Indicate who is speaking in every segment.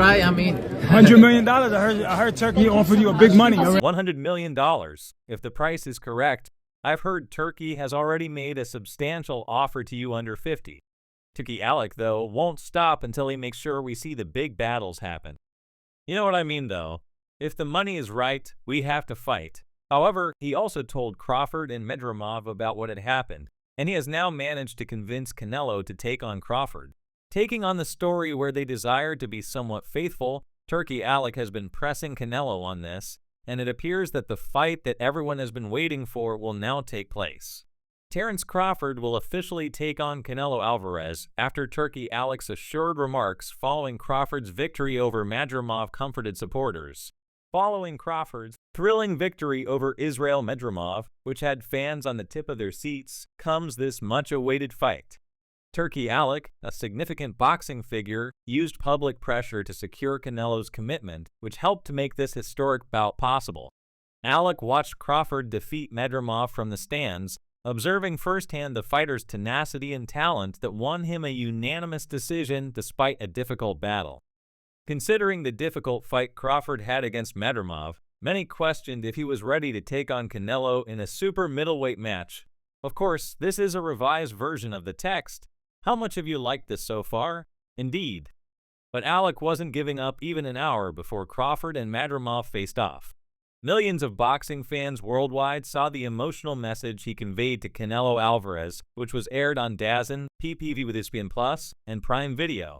Speaker 1: right? I mean,
Speaker 2: $100 million. I heard Turkey offered you a big money.
Speaker 3: $100 million. If the price is correct, I've heard Turkey has already made a substantial offer to you under 50. Turkey Alec, though, won't stop until he makes sure we see the big battles happen. You know what I mean, though? If the money is right, we have to fight. However, he also told Crawford and Medramov about what had happened, and he has now managed to convince Canelo to take on Crawford. Taking on the story where they desire to be somewhat faithful, Turkey Alec has been pressing Canelo on this, and it appears that the fight that everyone has been waiting for will now take place. Terence Crawford will officially take on Canelo Alvarez after Turkey Alec's assured remarks following Crawford's victory over Medramov comforted supporters. Following Crawford's thrilling victory over Israil Medramov, which had fans on the tip of their seats, comes this much-awaited fight. Turkey Alec, a significant boxing figure, used public pressure to secure Canelo's commitment, which helped to make this historic bout possible. Alec watched Crawford defeat Medramov from the stands, observing firsthand the fighter's tenacity and talent that won him a unanimous decision despite a difficult battle. Considering the difficult fight Crawford had against Medramov, many questioned if he was ready to take on Canelo in a super middleweight match. Of course, this is a revised version of the text. How much have you liked this so far? Indeed. But Alec wasn't giving up even an hour before Crawford and Medramov faced off. Millions of boxing fans worldwide saw the emotional message he conveyed to Canelo Alvarez, which was aired on DAZN, PPV with ESPN Plus, and Prime Video.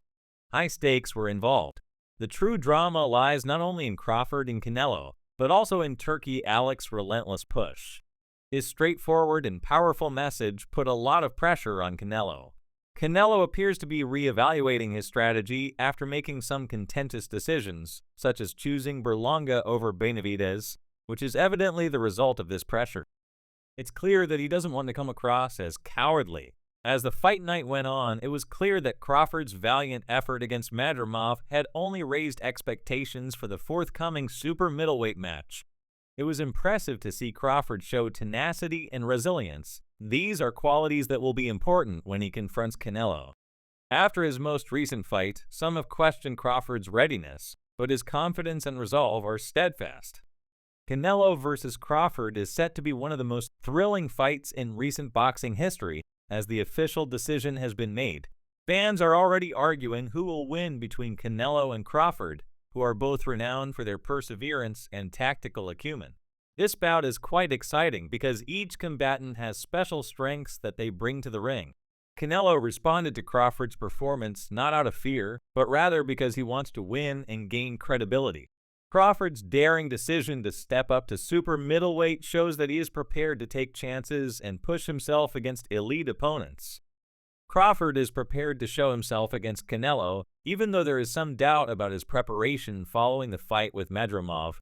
Speaker 3: High stakes were involved. The true drama lies not only in Crawford and Canelo, but also in Turkey Alec's relentless push. His straightforward and powerful message put a lot of pressure on Canelo. Canelo appears to be re-evaluating his strategy after making some contentious decisions, such as choosing Berlanga over Benavidez, which is evidently the result of this pressure. It's clear that he doesn't want to come across as cowardly. As the fight night went on, it was clear that Crawford's valiant effort against Medramov had only raised expectations for the forthcoming super middleweight match. It was impressive to see Crawford show tenacity and resilience. These are qualities that will be important when he confronts Canelo. After his most recent fight, some have questioned Crawford's readiness, but his confidence and resolve are steadfast. Canelo versus Crawford is set to be one of the most thrilling fights in recent boxing history, as the official decision has been made. Fans are already arguing who will win between Canelo and Crawford, who are both renowned for their perseverance and tactical acumen. This bout is quite exciting because each combatant has special strengths that they bring to the ring. Canelo responded to Crawford's performance not out of fear, but rather because he wants to win and gain credibility. Crawford's daring decision to step up to super middleweight shows that he is prepared to take chances and push himself against elite opponents. Crawford is prepared to show himself against Canelo, even though there is some doubt about his preparation following the fight with Medramov.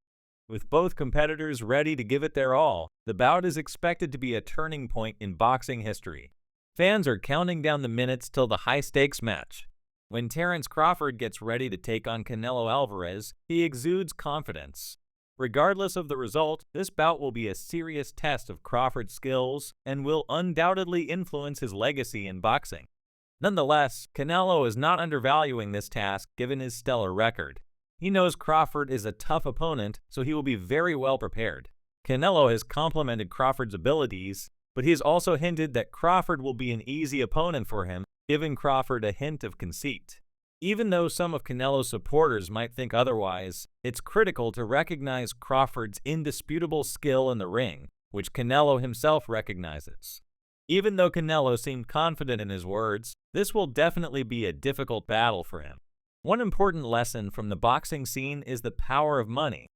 Speaker 3: With both competitors ready to give it their all, the bout is expected to be a turning point in boxing history. Fans are counting down the minutes till the high-stakes match. When Terence Crawford gets ready to take on Canelo Alvarez, he exudes confidence. Regardless of the result, this bout will be a serious test of Crawford's skills and will undoubtedly influence his legacy in boxing. Nonetheless, Canelo is not undervaluing this task given his stellar record. He knows Crawford is a tough opponent, so he will be very well prepared. Canelo has complimented Crawford's abilities, but he has also hinted that Crawford will be an easy opponent for him, giving Crawford a hint of conceit. Even though some of Canelo's supporters might think otherwise, it's critical to recognize Crawford's indisputable skill in the ring, which Canelo himself recognizes. Even though Canelo seemed confident in his words, this will definitely be a difficult battle for him. One important lesson from the boxing scene is the power of money.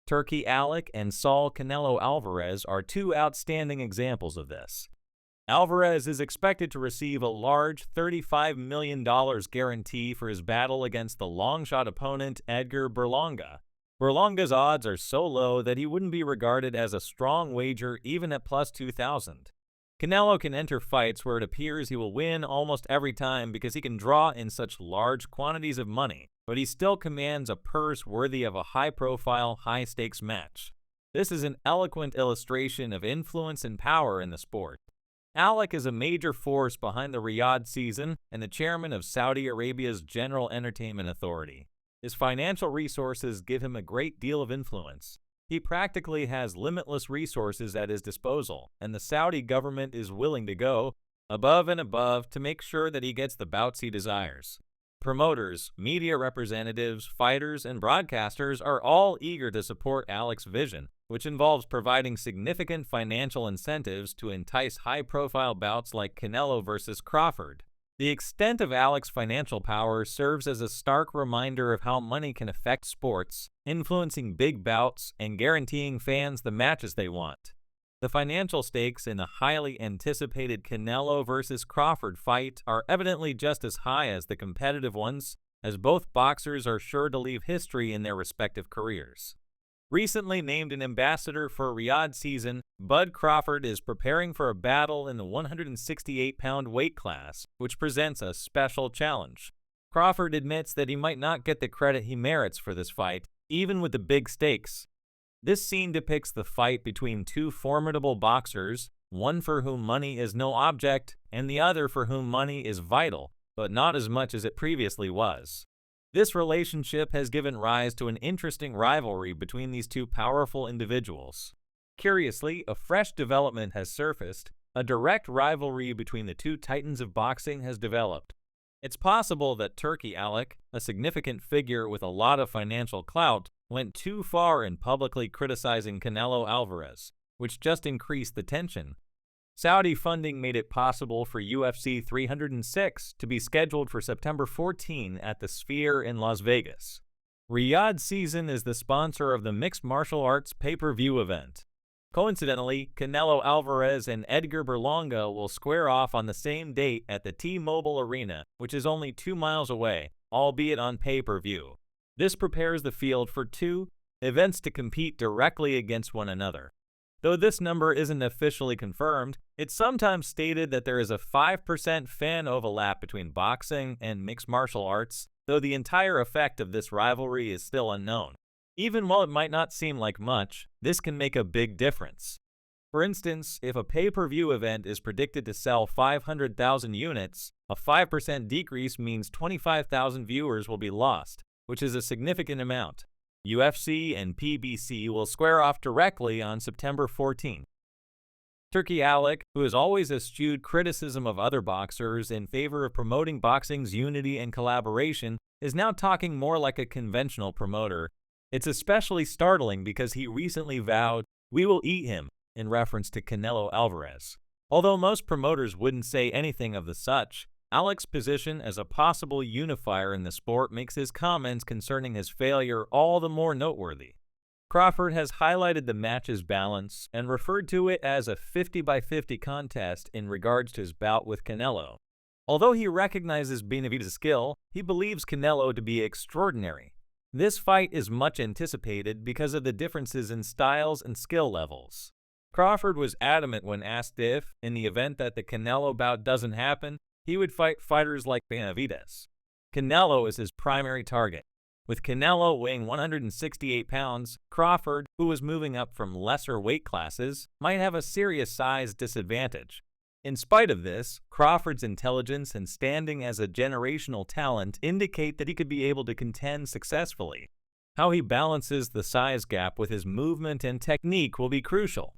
Speaker 3: Turkey Alec and Saul Canelo Alvarez are two outstanding examples of this. Alvarez is expected to receive a large $35 million guarantee for his battle against the long-shot opponent Edgar Berlanga. Berlanga's odds are so low that he wouldn't be regarded as a strong wager even at plus 2,000. Canelo can enter fights where it appears he will win almost every time because he can draw in such large quantities of money, but he still commands a purse worthy of a high-profile, high-stakes match. This is an eloquent illustration of influence and power in the sport. Alec is a major force behind the Riyadh season and the chairman of Saudi Arabia's General Entertainment Authority. His financial resources give him a great deal of influence. He practically has limitless resources at his disposal, and the Saudi government is willing to go above and above to make sure that he gets the bouts he desires. Promoters, media representatives, fighters, and broadcasters are all eager to support Alec's vision, which involves providing significant financial incentives to entice high-profile bouts like Canelo versus Crawford. The extent of Alec's financial power serves as a stark reminder of how money can affect sports, influencing big bouts and guaranteeing fans the matches they want. The financial stakes in the highly anticipated Canelo versus Crawford fight are evidently just as high as the competitive ones, as both boxers are sure to leave history in their respective careers. Recently named an ambassador for Riyadh season, Bud Crawford is preparing for a battle in the 168-pound weight class, which presents a special challenge. Crawford admits that he might not get the credit he merits for this fight, even with the big stakes. This scene depicts the fight between two formidable boxers, one for whom money is no object, and the other for whom money is vital, but not as much as it previously was. This relationship has given rise to an interesting rivalry between these two powerful individuals. Curiously, a fresh development has surfaced. A direct rivalry between the two titans of boxing has developed. It's possible that Turki Alec, a significant figure with a lot of financial clout, went too far in publicly criticizing Canelo Alvarez, which just increased the tension. Saudi funding made it possible for UFC 306 to be scheduled for September 14 at the Sphere in Las Vegas. Riyadh Season is the sponsor of the mixed martial arts pay-per-view event. Coincidentally, Canelo Alvarez and Edgar Berlanga will square off on the same date at the T-Mobile Arena, which is only 2 miles away, albeit on pay-per-view. This prepares the field for two events to compete directly against one another. Though this number isn't officially confirmed, it's sometimes stated that there is a 5% fan overlap between boxing and mixed martial arts, though the entire effect of this rivalry is still unknown. Even while it might not seem like much, this can make a big difference. For instance, if a pay-per-view event is predicted to sell 500,000 units, a 5% decrease means 25,000 viewers will be lost, which is a significant amount. UFC and PBC will square off directly on September 14. Turki Alec, who has always eschewed criticism of other boxers in favor of promoting boxing's unity and collaboration, is now talking more like a conventional promoter. It's especially startling because he recently vowed, "We will eat him," in reference to Canelo Alvarez. Although most promoters wouldn't say anything of the such, Alec's position as a possible unifier in the sport makes his comments concerning his failure all the more noteworthy. Crawford has highlighted the match's balance and referred to it as a 50-by-50 contest in regards to his bout with Canelo. Although he recognizes Benavidez's skill, he believes Canelo to be extraordinary. This fight is much anticipated because of the differences in styles and skill levels. Crawford was adamant when asked if, in the event that the Canelo bout doesn't happen, he would fight fighters like Benavidez. Canelo is his primary target. With Canelo weighing 168 pounds, Crawford, who was moving up from lesser weight classes, might have a serious size disadvantage. In spite of this, Crawford's intelligence and standing as a generational talent indicate that he could be able to contend successfully. How he balances the size gap with his movement and technique will be crucial.